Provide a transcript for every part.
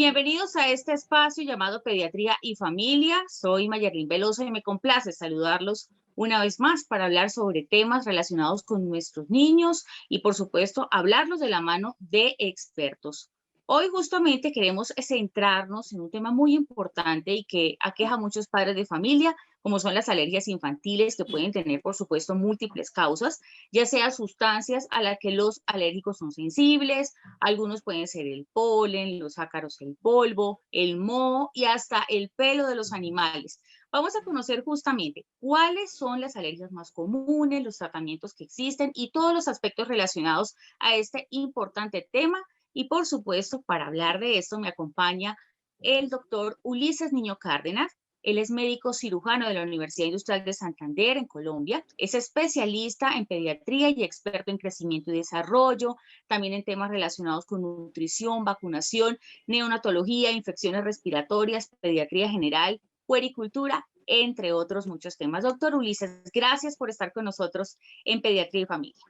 Bienvenidos a este espacio llamado Pediatría y Familia. Soy Mayerlin Veloso y me complace saludarlos una vez más para hablar sobre temas relacionados con nuestros niños y, por supuesto, hablarlos de la mano de expertos. Hoy justamente queremos centrarnos en un tema muy importante y que aqueja a muchos padres de familia, como son las alergias infantiles, que pueden tener, por supuesto, múltiples causas, ya sea sustancias a las que los alérgicos son sensibles. Algunos pueden ser el polen, los ácaros, el polvo, el moho y hasta el pelo de los animales. Vamos a conocer justamente cuáles son las alergias más comunes, los tratamientos que existen y todos los aspectos relacionados a este importante tema. Y por supuesto, para hablar de esto me acompaña el doctor Ulises Niño Cárdenas. Él es médico cirujano de la Universidad Industrial de Santander en Colombia. Es especialista en pediatría y experto en crecimiento y desarrollo, también en temas relacionados con nutrición, vacunación, neonatología, infecciones respiratorias, pediatría general, puericultura, entre otros muchos temas. Doctor Ulises, gracias por estar con nosotros en Pediatría y Familia.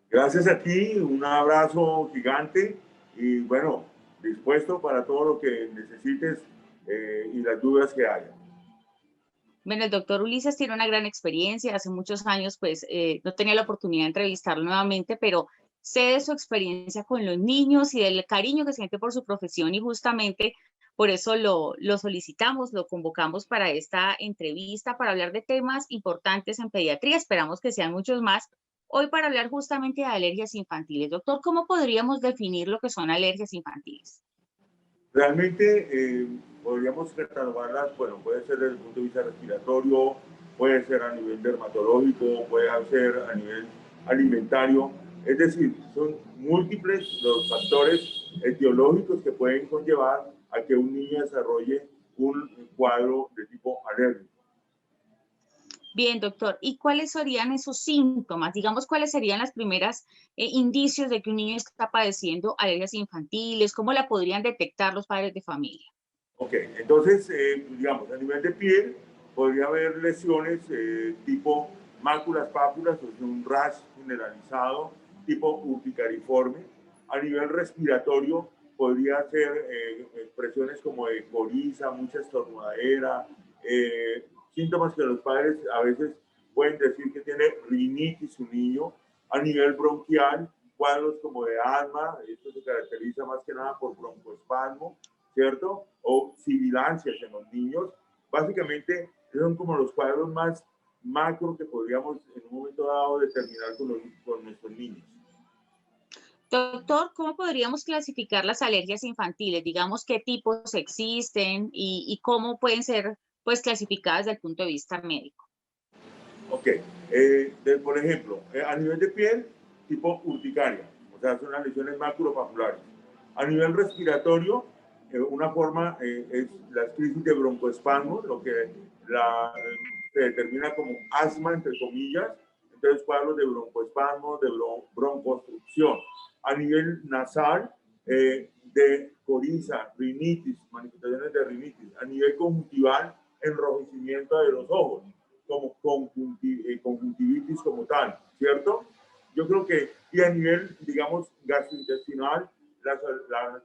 Gracias a ti, un abrazo gigante y bueno, dispuesto para todo lo que necesites y las dudas que haya. Bueno, el doctor Ulises tiene una gran experiencia. Hace muchos años, no tenía la oportunidad de entrevistarlo nuevamente, pero sé de su experiencia con los niños y del cariño que siente por su profesión y justamente por eso lo solicitamos, lo convocamos para esta entrevista, para hablar de temas importantes en pediatría. Esperamos que sean muchos más. Hoy para hablar justamente de alergias infantiles. Doctor, ¿cómo podríamos definir lo que son alergias infantiles? Realmente podríamos catalogarlas, bueno, puede ser desde el punto de vista respiratorio, puede ser a nivel dermatológico, puede ser a nivel alimentario. Es decir, son múltiples los factores etiológicos que pueden conllevar a que un niño desarrolle un cuadro de tipo alérgico. Bien, doctor. ¿Y cuáles serían esos síntomas? Digamos, ¿cuáles serían las primeras indicios de que un niño está padeciendo alergias infantiles? ¿Cómo la podrían detectar los padres de familia? Ok, entonces, digamos, a nivel de piel, podría haber lesiones tipo máculas, pápulas, o sea, un rash generalizado, tipo urticariforme. A nivel respiratorio, podría ser expresiones como de coriza, mucha estornudadera, síntomas que los padres a veces pueden decir que tiene rinitis su niño. A nivel bronquial, cuadros como de asma, esto se caracteriza más que nada por broncoespasmo, ¿cierto? O sibilancias en los niños. Básicamente, son como los cuadros más macro que podríamos en un momento dado determinar con nuestros niños. Doctor, ¿cómo podríamos clasificar las alergias infantiles? Digamos, ¿qué tipos existen y cómo pueden ser pues clasificadas desde el punto de vista médico? Ok, por ejemplo, a nivel de piel, tipo urticaria, o sea, son las lesiones macropapulares. A nivel respiratorio, una forma es las crisis de broncoespasmo, lo que se determina como asma, entre comillas, entonces cuadros de broncoespasmo, de broncoobstrucción. A nivel nasal, de coriza, rinitis, manifestaciones de rinitis. A nivel conjuntival, enrojecimiento de los ojos como conjuntivitis como tal, ¿cierto? Yo creo que, y a nivel, digamos, gastrointestinal, las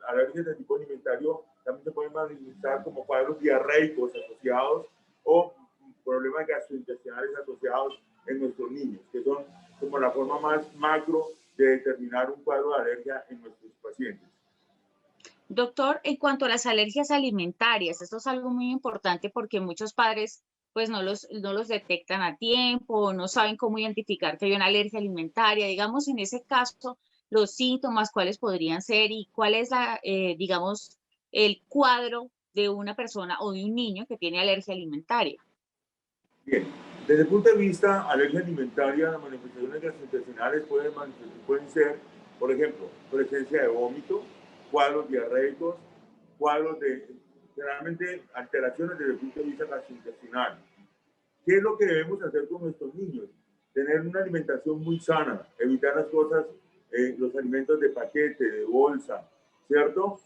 alergias de tipo alimentario también se pueden manifestar como cuadros diarreicos asociados o problemas gastrointestinales asociados en nuestros niños, que son como la forma más macro de determinar un cuadro de alergia en nuestros pacientes. Doctor, en cuanto a las alergias alimentarias, esto es algo muy importante porque muchos padres pues no los detectan a tiempo, no saben cómo identificar que hay una alergia alimentaria. Digamos, en ese caso, los síntomas, cuáles podrían ser y cuál es digamos, el cuadro de una persona o de un niño que tiene alergia alimentaria. Bien, desde el punto de vista alergia alimentaria, las manifestaciones gastrointestinales pueden ser, por ejemplo, presencia de vómito, cuadros diarreicos, cuadros de, generalmente, alteraciones desde el punto de vista gastrointestinal. ¿Qué es lo que debemos hacer con nuestros niños? Tener una alimentación muy sana, evitar las cosas, los alimentos de paquete, de bolsa, ¿cierto?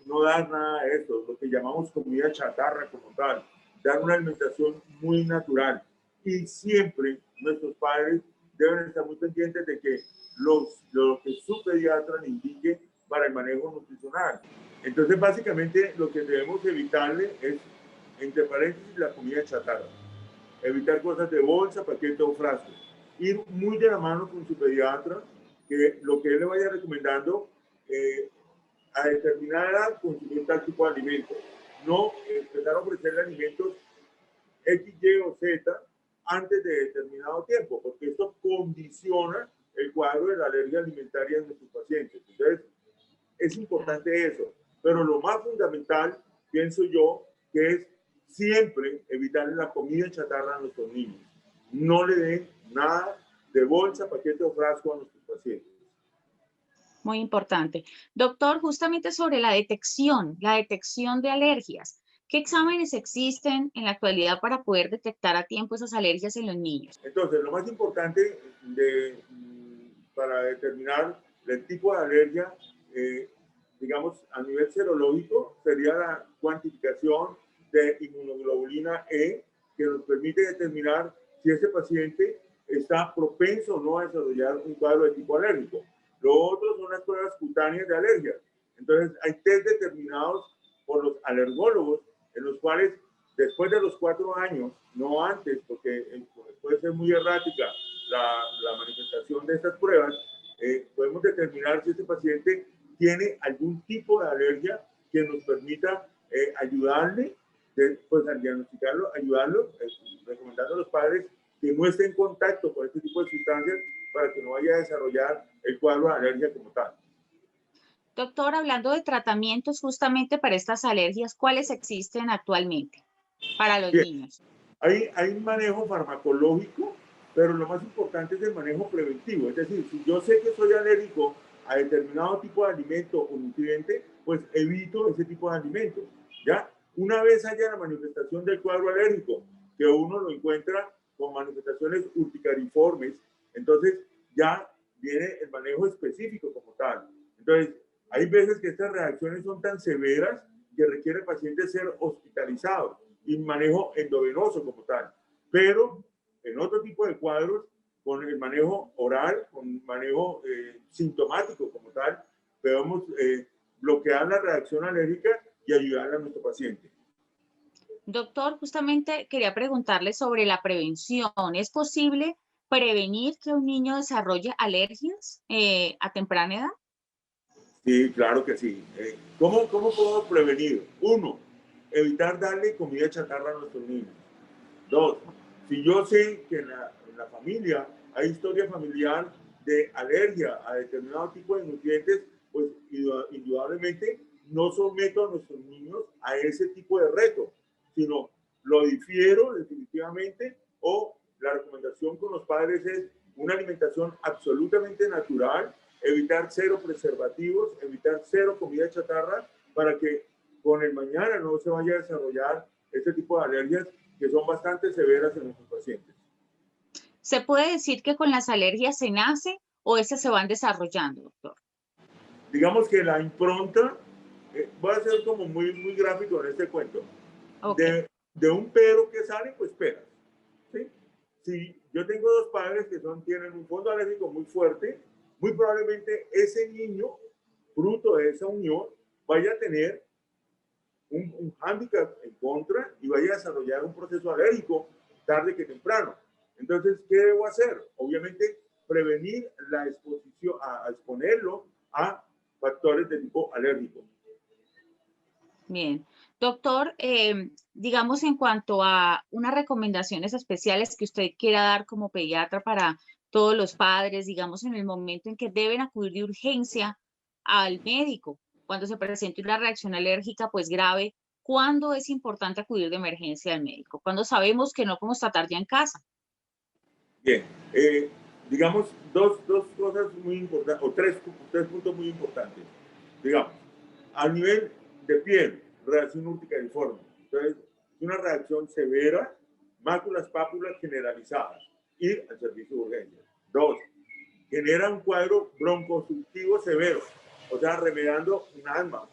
No dar nada de esto, lo que llamamos comida chatarra como tal, dar una alimentación muy natural. Y siempre nuestros padres deben estar muy pendientes de que lo que su pediatra le indique para el manejo nutricional. Entonces, básicamente, lo que debemos evitarle es, entre paréntesis, la comida chatarra. Evitar cosas de bolsa, paquete o frasco. Ir muy de la mano con su pediatra, que lo que él le vaya recomendando a determinada edad consumir tal tipo de alimentos. No empezar a ofrecerle alimentos X, Y o Z antes de determinado tiempo, porque esto condiciona el cuadro de la alergia alimentaria en nuestros pacientes. Entonces, es importante eso. Pero lo más fundamental, pienso yo, que es siempre evitar la comida chatarra a nuestros niños. No le den nada de bolsa, paquete o frasco a nuestros pacientes. Muy importante. Doctor, justamente sobre la detección de alergias. ¿Qué exámenes existen en la actualidad para poder detectar a tiempo esas alergias en los niños? Entonces, lo más importante para determinar el tipo de alergia, digamos, a nivel serológico, sería la cuantificación de inmunoglobulina E, que nos permite determinar si ese paciente está propenso o no a desarrollar un cuadro de tipo alérgico. Lo otro son las pruebas cutáneas de alergia. Entonces, hay test determinados por los alergólogos en los cuales después de los 4 años, no antes, porque puede ser muy errática la manifestación de estas pruebas, podemos determinar si ese paciente tiene algún tipo de alergia que nos permita ayudarle, pues al diagnosticarlo, ayudarlo, recomendando a los padres que no estén en contacto con este tipo de sustancias para que no vaya a desarrollar el cuadro de alergia como tal. Doctor, hablando de tratamientos justamente para estas alergias, ¿cuáles existen actualmente para los Bien, niños? hay un manejo farmacológico, pero lo más importante es el manejo preventivo. Es decir, si yo sé que soy alérgico a determinado tipo de alimento o nutriente, pues evito ese tipo de alimentos. ¿Ya? Una vez haya la manifestación del cuadro alérgico, que uno lo encuentra con manifestaciones urticariformes, entonces ya viene el manejo específico como tal. Entonces, hay veces que estas reacciones son tan severas que requiere el paciente ser hospitalizado y manejo endovenoso como tal. Pero en otro tipo de cuadros, con el manejo oral, con manejo sintomático como tal, podemos bloquear la reacción alérgica y ayudar a nuestro paciente. Doctor, justamente quería preguntarle sobre la prevención. ¿Es posible prevenir que un niño desarrolle alergias a temprana edad? Sí, claro que sí. ¿Cómo puedo prevenir? Uno, evitar darle comida chatarra a nuestros niños. Dos, si yo sé que en la familia hay historia familiar de alergia a determinado tipo de nutrientes, pues indudablemente no someto a nuestros niños a ese tipo de reto, sino lo difiero definitivamente o la recomendación con los padres es una alimentación absolutamente natural, evitar cero preservativos, evitar cero comida chatarra para que con el mañana no se vaya a desarrollar este tipo de alergias que son bastante severas en nuestros pacientes. ¿Se puede decir que con las alergias se nace o esas se van desarrollando, doctor? Digamos que la impronta, voy a ser como muy gráfico en este cuento, Ok, de un pero que sale, pues peras. ¿Sí? Si yo tengo dos padres que tienen un fondo alérgico muy fuerte, muy probablemente ese niño, fruto de esa unión, vaya a tener un hándicap en contra y vaya a desarrollar un proceso alérgico tarde que temprano. Entonces, ¿qué debo hacer? Obviamente, prevenir la exposición, a exponerlo a factores de tipo alérgico. bien. Doctor, digamos en cuanto a unas recomendaciones especiales que usted quiera dar como pediatra para todos los padres, digamos en el momento en que deben acudir de urgencia al médico, cuando se presente una reacción alérgica pues grave, ¿cuándo es importante acudir de emergencia al médico? ¿Cuándo sabemos que no podemos tratar ya en casa? Bien, digamos dos cosas muy importantes, o tres puntos muy importantes. Digamos, a nivel de piel, reacción urticariforme. Entonces, es una reacción severa, máculas, pápulas generalizadas, ir al servicio de urgencia. Dos, genera un cuadro broncoobstructivo severo, o sea, remedando un asma.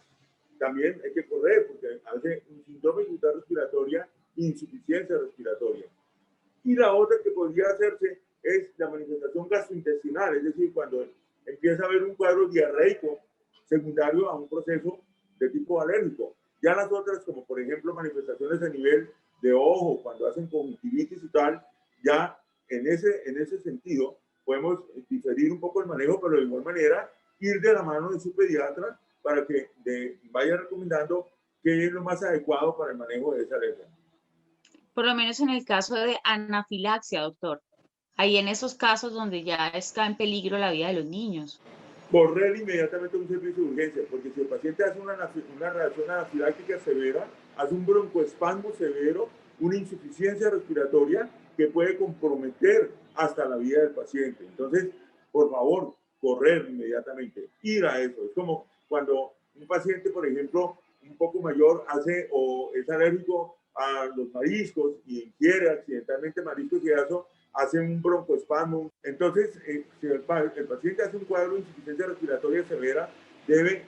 También hay que correr, porque hace un síndrome de dificultad respiratoria, insuficiencia respiratoria. Y la otra que podría hacerse es la manifestación gastrointestinal, es decir, cuando empieza a haber un cuadro diarreico secundario a un proceso de tipo alérgico. Ya las otras, como por ejemplo manifestaciones a nivel de ojo, cuando hacen conjuntivitis y tal, ya en ese sentido podemos diferir un poco el manejo, pero de igual manera ir de la mano de su pediatra para que vaya recomendando qué es lo más adecuado para el manejo de esa alergia. Por lo menos en el caso de anafilaxia, doctor. Ahí en esos casos donde ya está en peligro la vida de los niños. Correr inmediatamente a un servicio de urgencia, porque si el paciente hace una reacción anafiláctica severa, hace un broncoespasmo severo, una insuficiencia respiratoria que puede comprometer hasta la vida del paciente. Entonces, por favor, correr inmediatamente, ir a eso. Es como cuando un paciente, por ejemplo, un poco mayor hace o es alérgico a los mariscos y ingiere accidentalmente mariscos y eso hace un broncoespasmo. Entonces, si el paciente hace un cuadro de insuficiencia respiratoria severa, debe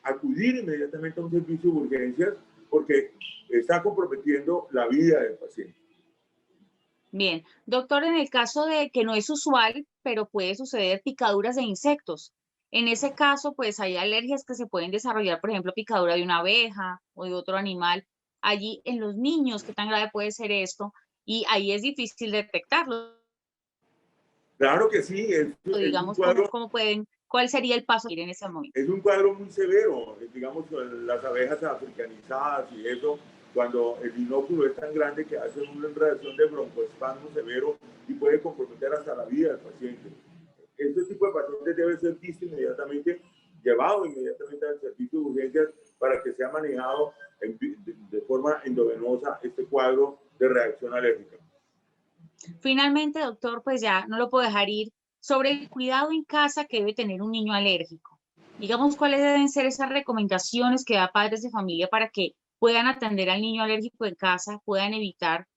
acudir inmediatamente a un servicio de urgencias porque está comprometiendo la vida del paciente. Bien, doctor, en el caso de que no es usual, pero puede suceder picaduras de insectos. En ese caso, pues hay alergias que se pueden desarrollar, por ejemplo, picadura de una abeja o de otro animal. Allí en los niños, ¿qué tan grave puede ser esto? Y ahí es difícil detectarlo. Claro que sí, es un Digamos, cuadro, ¿cómo pueden, cuál sería el paso a ir en ese momento? es un cuadro muy severo, digamos, las abejas africanizadas y eso, cuando el binóculo es tan grande que hace una reacción de broncoespasmo severo y puede comprometer hasta la vida del paciente. Este tipo de pacientes debe ser visto inmediatamente, llevado inmediatamente al servicio de urgencias para que sea manejado de forma endovenosa este cuadro de reacción alérgica. Finalmente, doctor, pues ya no lo puedo dejar ir sobre el cuidado en casa que debe tener un niño alérgico. Digamos, cuáles deben ser esas recomendaciones que da padres de familia para que puedan atender al niño alérgico en casa, puedan evitar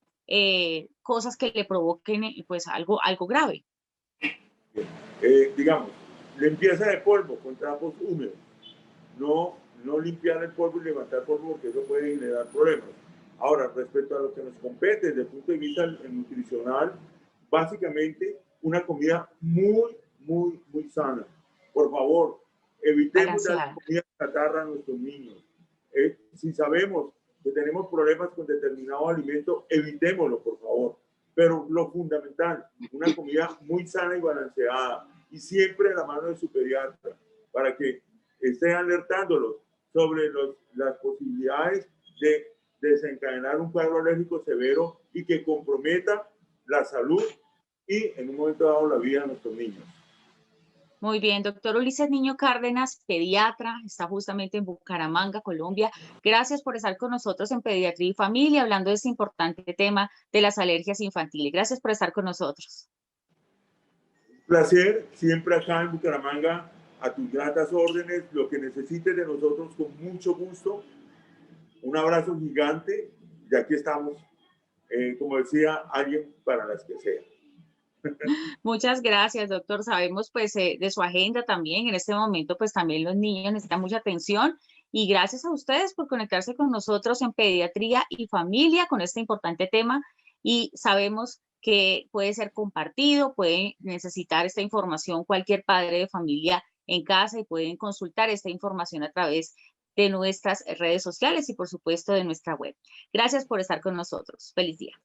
cosas que le provoquen pues algo grave. Digamos, limpieza de polvo con trapos húmedos. No limpiar el polvo y levantar polvo porque eso puede generar problemas. Ahora, respecto a lo que nos compete desde el punto de vista nutricional, básicamente una comida muy sana. Por favor, evitemos dar Balanceada. comida chatarra a nuestros niños. Si sabemos que tenemos problemas con determinado alimento, evitémoslo, por favor. Pero lo fundamental, una comida muy sana y balanceada y siempre de la mano de su pediatra para que estén alertándolos sobre las posibilidades de desencadenar un cuadro alérgico severo y que comprometa la salud y en un momento dado la vida de nuestros niños. Muy bien, doctor Ulises Niño Cárdenas, pediatra, está justamente en Bucaramanga, Colombia. Gracias por estar con nosotros en Pediatría y Familia, hablando de este importante tema de las alergias infantiles. Gracias por estar con nosotros. Placer, siempre acá en Bucaramanga, a tus gratas órdenes, lo que necesites de nosotros con mucho gusto. Un abrazo gigante y aquí estamos, como decía, alguien para las que sea. Muchas gracias, doctor. Sabemos pues de su agenda también. En este momento pues también los niños necesitan mucha atención y gracias a ustedes por conectarse con nosotros en Pediatría y Familia con este importante tema y sabemos que puede ser compartido, puede necesitar esta información cualquier padre de familia en casa y pueden consultar esta información a través de nuestras redes sociales y por supuesto de nuestra web. Gracias por estar con nosotros. Feliz día.